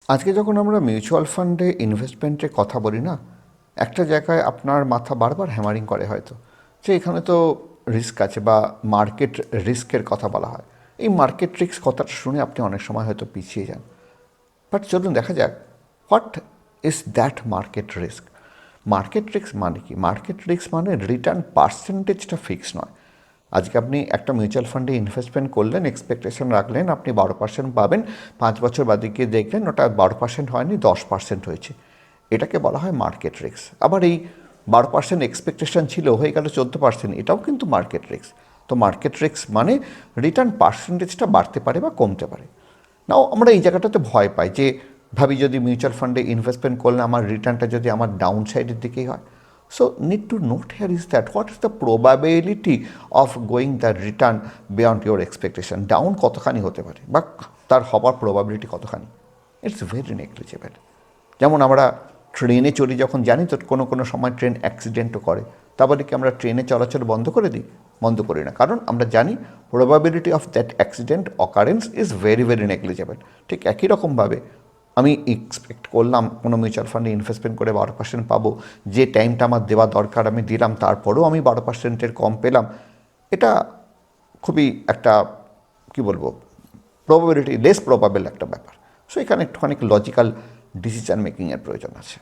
আজকে যখন আমরা মিউচুয়াল ফান্ডে ইনভেস্টমেন্টের কথা বলি না, একটা জায়গায় আপনার মাথা বারবার হ্যামারিং করে হয়তো যে এখানে তো রিস্ক আছে বা মার্কেট রিস্কের কথা বলা হয়। এই মার্কেট রিস্ক কথাটা শুনে আপনি অনেক সময় হয়তো পিছিয়ে যান। বাট চলুন দেখা যাক, what is that market risk. Market risk মানে কি? মার্কেট রিস্ক মানে রিটার্ন পার্সেন্টেজটা ফিক্স নয়। আজকে আপনি একটা মিউচুয়াল ফান্ডে ইনভেস্টমেন্ট করলেন, এক্সপেকটেশন রাখলেন আপনি 12% পাবেন, 5 বছর বাদে গিয়ে দেখলেন ওটা 12% হয়নি, 10% হয়েছে। এটাকে বলা হয় মার্কেট রিস্ক। আবার এই 12% এক্সপেকটেশন ছিল, হয়ে গেল 14%, এটাও কিন্তু মার্কেট রিস্ক। তো মার্কেট রিস্ক মানে রিটার্ন পার্সেন্টেজটা বাড়তে পারে বা কমতে পারে। নাও আমরা এই জায়গাটাতে ভয় পাই যে ভাবি যদি মিউচুয়াল ফান্ডে ইনভেস্টমেন্ট করলে আমার রিটার্নটা যদি আমার ডাউন সাইডের দিকেই হয়। So need to note here is that what is the probability of going the return beyond your expectation. Down কতখানি হতে পারে বা তার হবার প্রবাবিলিটি কতখানি? It's very negligible. যেমন আমরা ট্রেনে চড়ি, যখন জানি তো কোনো কোনো সময় ট্রেন অ্যাক্সিডেন্টও করে, তারপরে কি আমরা ট্রেনে চলাচল বন্ধ করে দিই? বন্ধ করি না, কারণ আমরা জানি probability of that accident occurrence is very very negligible. ঠিক একই রকমভাবে আমি এক্সপেক্ট করলাম কোনো মিউচুয়াল ফান্ডে ইনভেস্টমেন্ট করে 12% পাবো, যে টাইমটা আমার দেওয়া দরকার আমি দিলাম, তারপরেও আমি 12%-এর কম পেলাম। এটা খুবই একটা কী বলবো, প্রবাবিলিটি লেস প্রবাবেল একটা ব্যাপার। সো এখানে একটুখানি লজিক্যাল ডিসিশন মেকিংয়ের প্রয়োজন আছে।